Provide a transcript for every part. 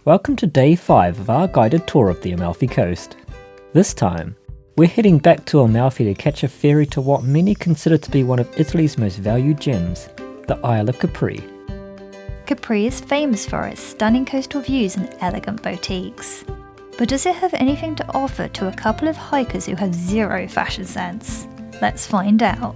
Welcome to day 5 of our guided tour of the Amalfi coast. This time, we're heading back to Amalfi to catch a ferry to what many consider to be one of Italy's most valued gems, the Isle of Capri. Capri is famous for its stunning coastal views and elegant boutiques. But does it have anything to offer to a couple of hikers who have zero fashion sense? Let's find out.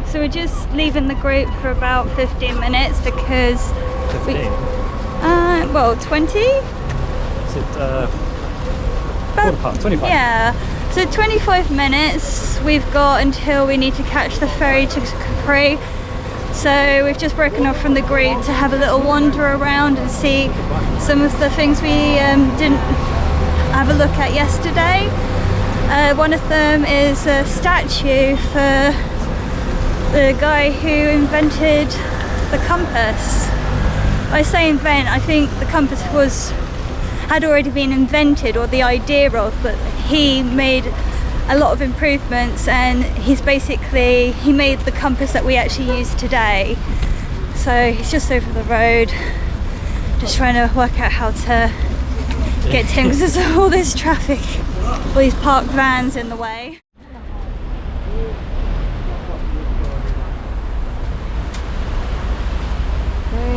So we're just leaving the group for about 15 minutes because 15? well, 20? Is it quarter past, 25? Yeah, so 25 minutes we've got until we need to catch the ferry to Capri. So we've just broken off from the group to have a little wander around and see some of the things we didn't have a look at yesterday. One of them is a statue for the guy who invented the compass. I say invent, I think the compass had already been invented, or the idea of, but he made a lot of improvements, and he made the compass that we actually use today. So he's just over the road, just trying to work out how to get to him because there's all this traffic, all these parked vans in the way.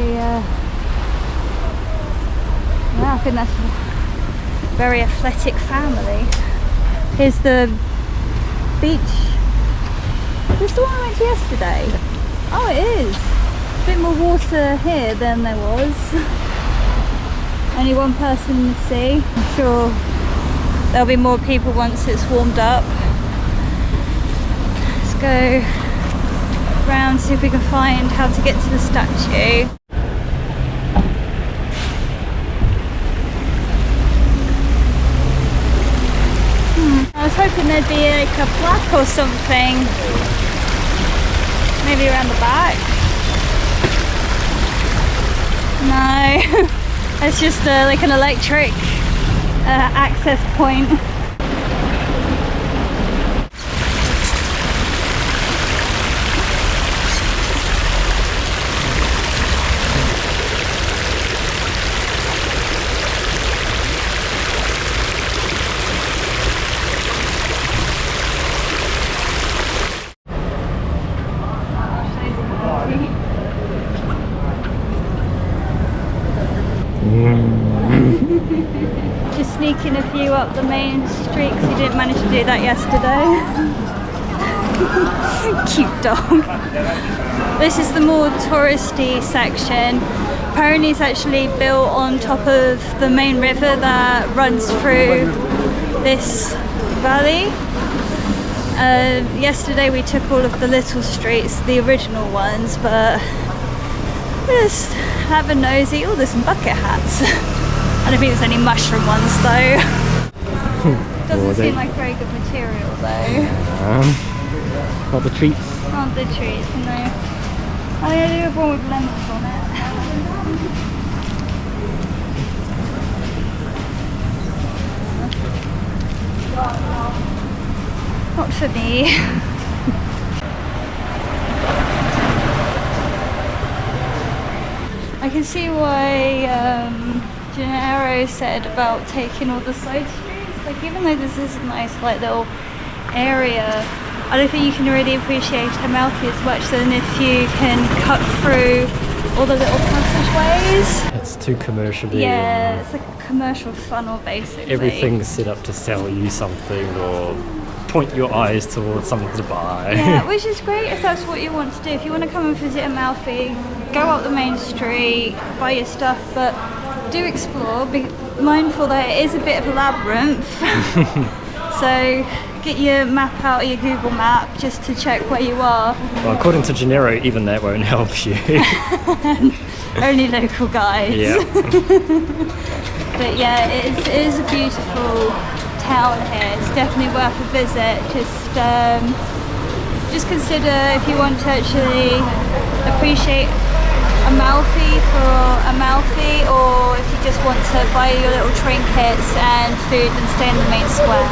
Yeah, I think that's a very athletic family. Here's the beach. Is this the one I went to yesterday? Oh, it is. A bit more water here than there was. Only one person in the sea. I'm sure there'll be more people once it's warmed up. Let's go around, see if we can find how to get to the statue. I was hoping there'd be like a plaque or something, maybe around the back. No, it's just like an electric access point. Just sneaking a few up the main street because we didn't manage to do that yesterday. Cute dog. This is the more touristy section. Apparently it's actually built on top of the main river that runs through this valley. Yesterday we took all of the little streets, the original ones, but just have a nosy. Oh, there's some bucket hats. I don't think there's any mushroom ones though. Doesn't seem like very good material though. Not the treats. Not the treats, no. I do have one with lemons on it. Not for me. I can see why Gennaro said about taking all the side streets. Like, even though there's this nice like little area, I don't think you can really appreciate Amalfi as much than if you can cut through all the little passageways. It's too commercially. Yeah, it's like a commercial funnel basically. Everything's set up to sell you something or point your eyes towards something to buy. Yeah, which is great if that's what you want to do. If you want to come and visit Amalfi, go up the main street, buy your stuff, but do explore. Be mindful that it is a bit of a labyrinth. So get your map out, your Google map, just to check where you are. Well, according to Gennaro, even that won't help you. Only local guides. Yeah. But yeah, it is a beautiful town here. It's definitely worth a visit. Just consider if you want to actually appreciate Amalfi for Amalfi, or if you just want to buy your little trinkets and food and stay in the main square.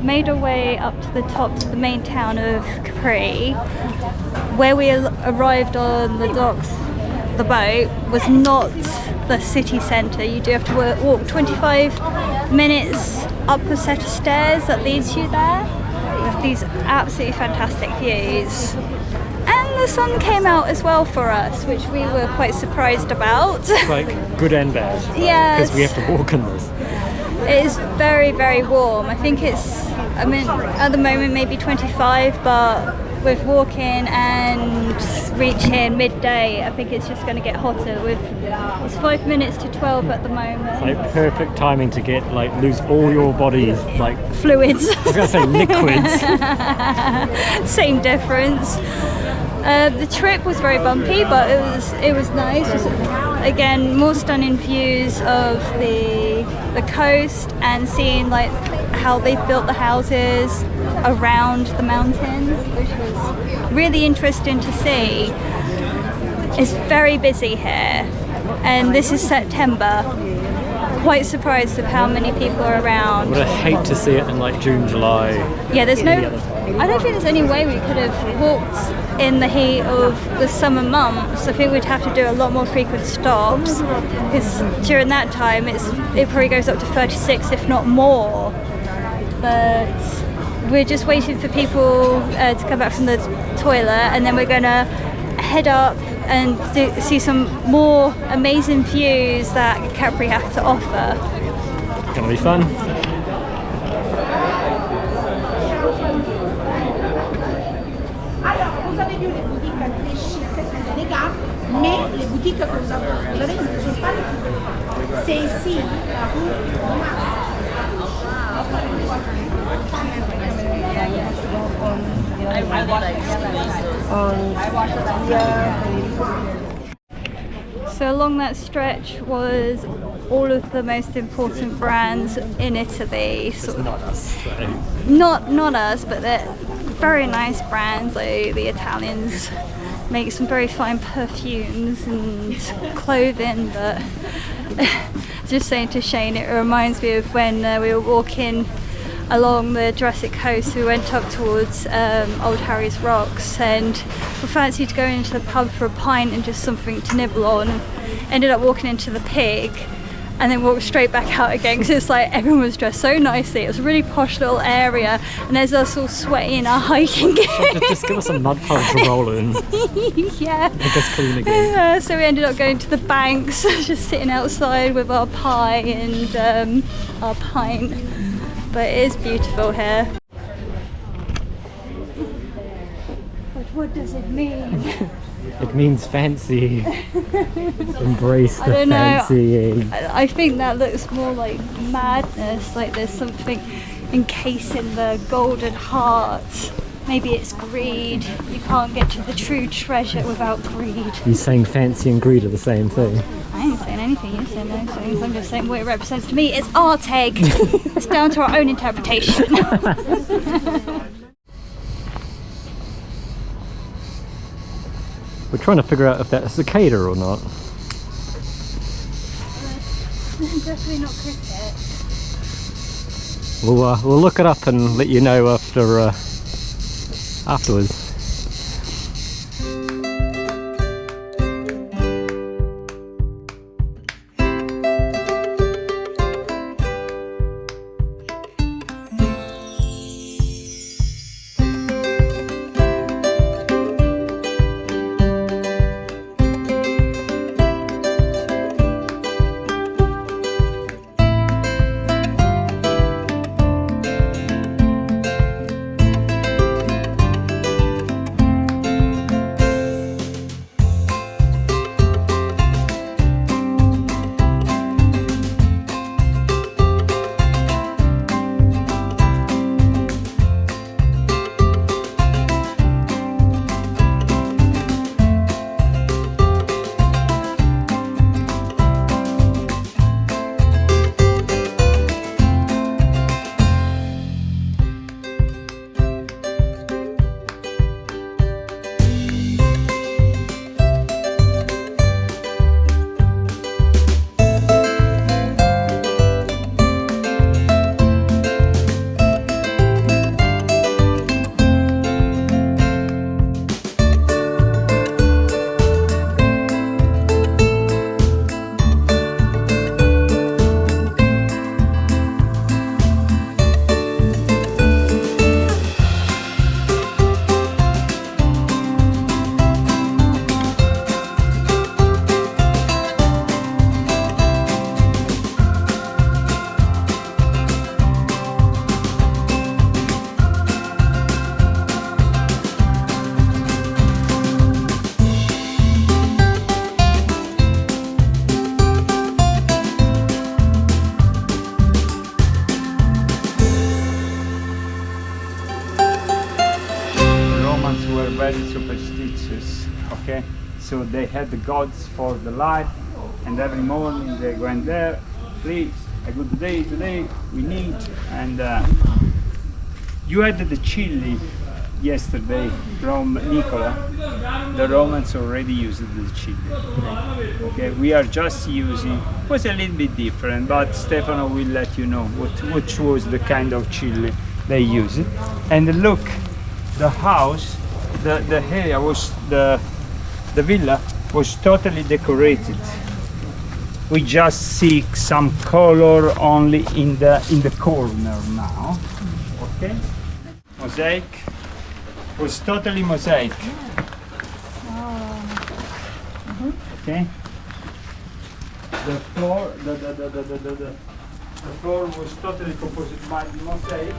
Made our way up to the top to the main town of Capri. Where we arrived on the docks, the boat was not the city centre. You do have to walk 25 minutes up a set of stairs that leads you there, with these absolutely fantastic views. And the sun came out as well for us, which we were quite surprised about. It's like good and bad. Yes. Because we have to walk in this. It is very, very warm. I think it's, I mean, at the moment maybe 25, but with walking and reaching midday, I think it's just going to get hotter. It's 5 minutes to 12 at the moment. It's like perfect timing to get lose all your body's fluids. I was going to say liquids. Same difference. The trip was very bumpy, but it was nice. Again, more stunning views of the coast and seeing how they've built the houses around the mountains, which was really interesting to see. It's very busy here, and this is September. Quite surprised of how many people are around. Would I hate to see it in June, July. Yeah, I don't think there's any way we could have walked in the heat of the summer months, I think we'd have to do a lot more frequent stops, because during that time it probably goes up to 36 if not more. But we're just waiting for people to come back from the toilet, and then we're going to head up and see some more amazing views that Capri have to offer. Gonna be fun. Alors, vous avez vu les boutiques très chic, très élégantes, mais les boutiques que vous avez vues ne sont pas les plus belles. C'est ici, la rue So along that stretch was all of the most important brands in Italy. Not us, so. Not us, but they're very nice brands. Like the Italians make some very fine perfumes and clothing. But just saying to Shane, it reminds me of when we were walking along the Jurassic Coast. We went up towards Old Harry's Rocks, and we fancied going into the pub for a pint and just something to nibble on. Ended up walking into the Pig and then walked straight back out again, because it's like everyone was dressed so nicely. It was a really posh little area, and there's us all sweaty in our hiking gear. Just give us some mud puddles to roll in. Yeah. Make us clean again. So we ended up going to the banks, just sitting outside with our pie and our pint. But it is beautiful here. But what does it mean? It means fancy. Embrace the I don't know. fancying. I think that looks more like madness, like there's something encasing the golden heart. Maybe it's greed. You can't get to the true treasure without greed. You saying fancy and greed are the same thing? I ain't saying anything, you're saying those things. I'm just saying what it represents to me. It's art egg. It's down to our own interpretation. We're trying to figure out if that's a cicada or not. Definitely not cricket. We'll look it up and let you know afterwards. Very superstitious, okay? So they had the gods for the light, and every morning they went there, please, a good day today, we need. And you had the chili yesterday from Nicola. The Romans already used the chili. Okay, we are just using, it was a little bit different, but Stefano will let you know which was the kind of chili they used. And look, the house the area was the villa was totally decorated. We just see some color only in the corner now. Okay, mosaic was totally mosaic. Okay, the floor the floor was totally composed by mosaic.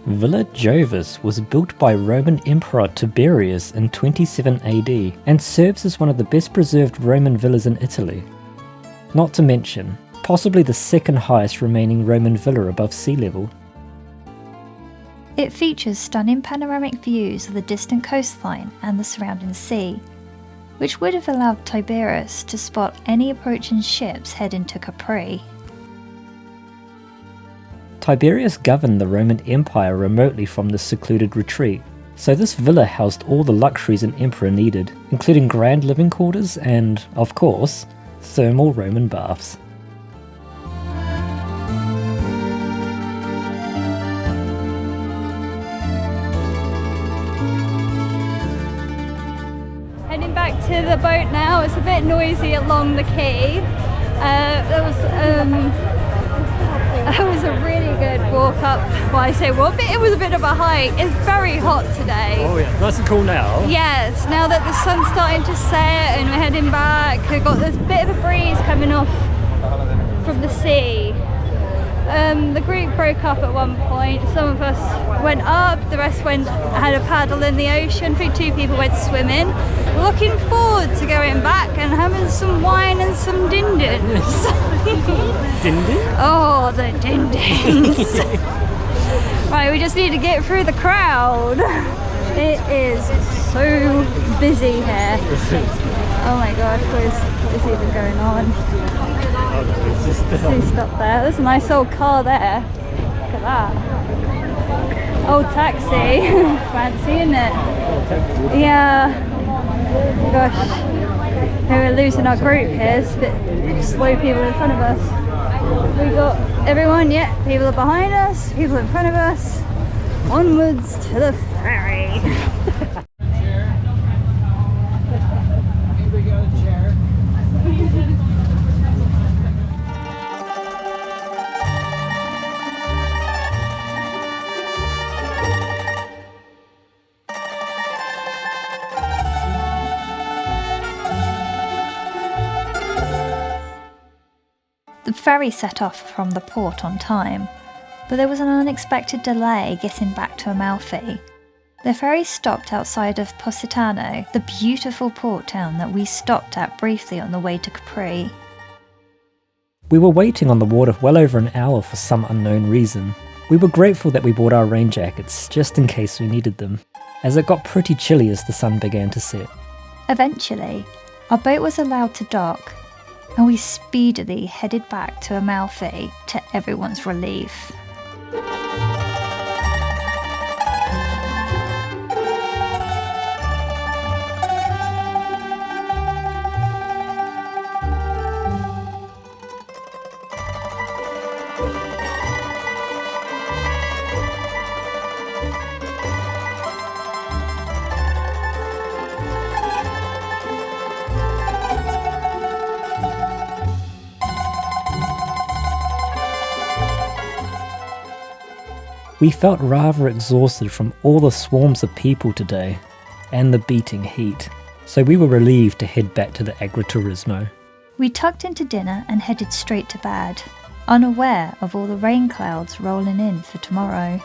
Villa Jovis was built by Roman Emperor Tiberius in 27 AD and serves as one of the best preserved Roman villas in Italy. Not to mention, possibly the second highest remaining Roman villa above sea level. It features stunning panoramic views of the distant coastline and the surrounding sea, which would have allowed Tiberius to spot any approaching ships heading to Capri. Tiberius governed the Roman Empire remotely from this secluded retreat, so this villa housed all the luxuries an emperor needed, including grand living quarters and, of course, thermal Roman baths. Heading back to the boat now. It's a bit noisy along the quay. That was a really good walk up. Well, I say walk, but it was a bit of a hike. It's very hot today. Oh yeah, nice and cool now. Yes, now that the sun's starting to set and we're heading back, we've got this bit of a breeze coming off from the sea. The group broke up at one point. Some of us went up, the rest had a paddle in the ocean. 2 people went swimming. We're looking forward to going back and having some wine and some din-dins. Din-din? Oh, the din-dins. Right, we just need to get through the crowd. It is so busy here. Oh my god, what is even going on? Please stop there. There's a nice old car there. Look at that. Old taxi. Fancy, isn't it? Yeah. Gosh. We're losing our group here. It's a bit slow people in front of us. We got everyone, yeah. People are behind us, people in front of us. Onwards to the ferry. The ferry set off from the port on time, but there was an unexpected delay getting back to Amalfi. The ferry stopped outside of Positano, the beautiful port town that we stopped at briefly on the way to Capri. We were waiting on the water well over an hour for some unknown reason. We were grateful that we bought our rain jackets just in case we needed them, as it got pretty chilly as the sun began to set. Eventually, our boat was allowed to dock, and we speedily headed back to Amalfi to everyone's relief. We felt rather exhausted from all the swarms of people today, and the beating heat, so we were relieved to head back to the agriturismo. We tucked into dinner and headed straight to bed, unaware of all the rain clouds rolling in for tomorrow.